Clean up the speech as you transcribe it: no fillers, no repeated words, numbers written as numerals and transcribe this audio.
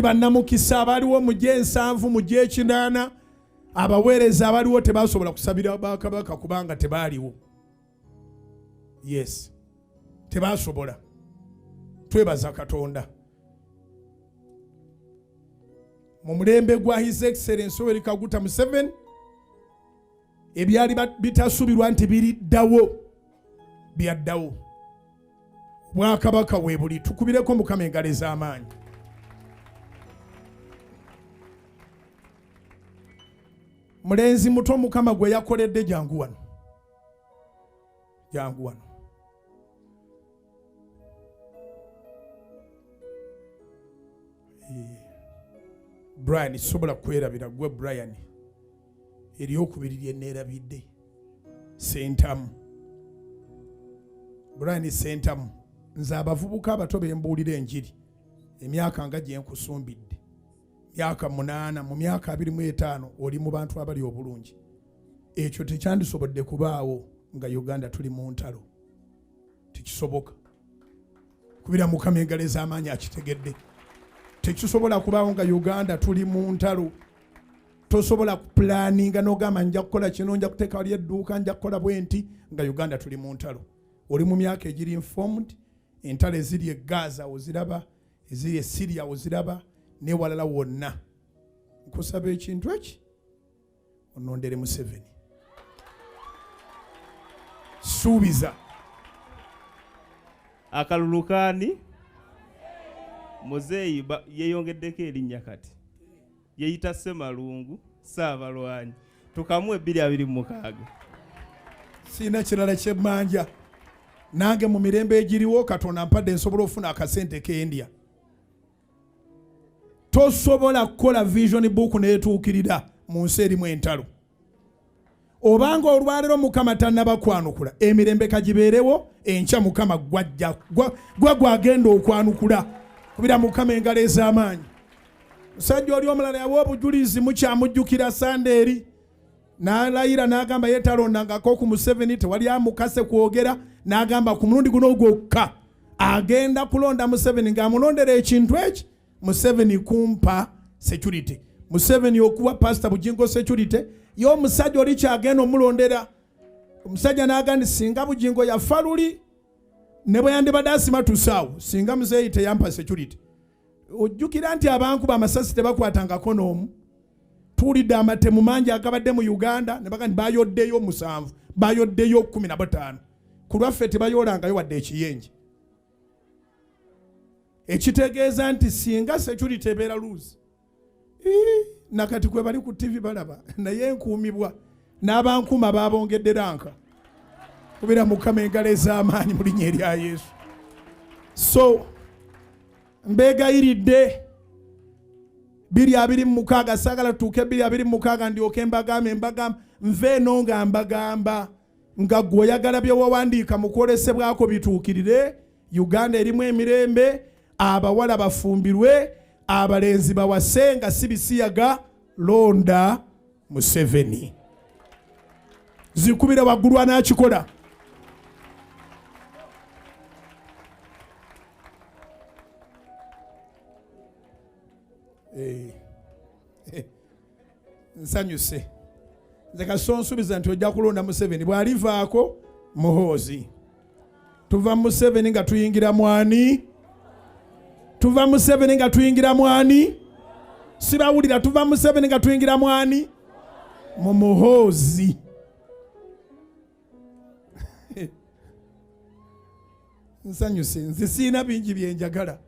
bannamukisa abaliwo mu G7 mu G8 abaweereza abaliwo tebasobola kusabira bakabaka kubanga tebaaliwo. Yes, tebasobola. Twebaza Katonda. Mu mulembe gwa His Excellency Yoweri Kaguta Museveni ebyali bitasubirwa nti biriddawo byaddawo. Bwakabaka weebuli tukubireko Mukama engalo ez'amaanyi. Mulenzi muto Mukama gwe yakoledde jangu wano. Jangu wano. Brian sobola kwerabira gwe Brian. Eryokubiri neerabidde. Sentamu. Brian Sentamu. Nze abavubuka abato bembuulira enjiri. Emyaka nga gye nkusumbidde. Myaka 8 mu myaka 25 oli mu bantu abali obulungi. Ekyo tekyandisobodde kubaawo nga Uganda tuli mu ntalo. Tekisoboka. Kubira Mukama engalo ez'amaanyi akitegedde. Tekisobola kubaawo nga Uganda tuli mu ntalo. Tosobola kupulaninga n'ogamba nja kukola kino, nja kuteeka wali edduuka, nja kukola bwenti nga Uganda tuli mu ntalo. Oli mu myaka egiri informed, entalo eziri e Gaza oziraba, eziri e Syria oziraba, ne walala wonna. Nkusaba ekintu eki onondere Museveni. Suubiza. Akalulukani Muzeeyi yeyongeddeko erinnya kati. Yeyita Ssemalungu Ssaabalwanyi. Tukamuwe 226. Sina kirala kyemmanja. Nange mu mirembe egiriwo Katonda mpadde nsobola ofuna akasente k'endya. Tosobola kukola vision book neetuukirira mu nsi erimu entalo. Obanga olwaliro Mukama tannabakwanukula emirembe kagibeerewo, enkya Mukama gwagenda okwanukula. Kubira Mukama engalo ez'amaanyi. Musajja oli omulala yawa obujjulizi mukyamujjukira Sandeeri. N'alayira n'agamba yeetalondangako ku Museveni, tewali amukase kwogera, n'agamba ku mulundi guno gwokka agenda kulonda Museveni ng'amulondera ekintu eki. Museveni kumpa security. Museveni okuwa Pastor Bujjingo security. Yo omusajja oli kyagenda omulondera. Omusajja n'agamba singa Bujjingo yafa luli ne bwe yandibadde asima tusaawo, singa Muzeeyi teyampa security. Ojjukira nti abankuba amasasi tebakwatangako n'omu. Tuwulidde amatemu mangi agabadde mu Uganda ne bagamba bayoddeyo 7, bayoddeyo 15. Ku lwaffe tebayoolangayo wadde ekiyenje. Ekitegeeza nti singa security ebeera luuzi. Nakati kwe bali ku TV balaba naye nkuumibwa n'abankuuma baabongedde ranka. Kubira Mukama engalo ez'amaanyi mu linnya erya Yesu. So mbeegayiridde 226 saagala tuuke 226 ndyoke mbagamba nveeno nga mbagamba nga gwe oyagala bye wawandiika mu kwolesebwako bituukirire. Uganda erimu emirembe, abawala bafumbirwe, abalenzi bawase nga si bisiyaga. Londa Museveni. Zikubira waggulu anaakikola. Nsanyuse. Nze kasonsubiza nti ojja kulonda Museveni bw'alivaako muhoozi. Tuva Museveni nga tuyingira mwani. Tuva Museveni nga tuyingira mwani. Sibawulira tuva Museveni nga tuyingira mwani. Mu muhoozi. Nsanyuse. Nze siina bingi bye njagala.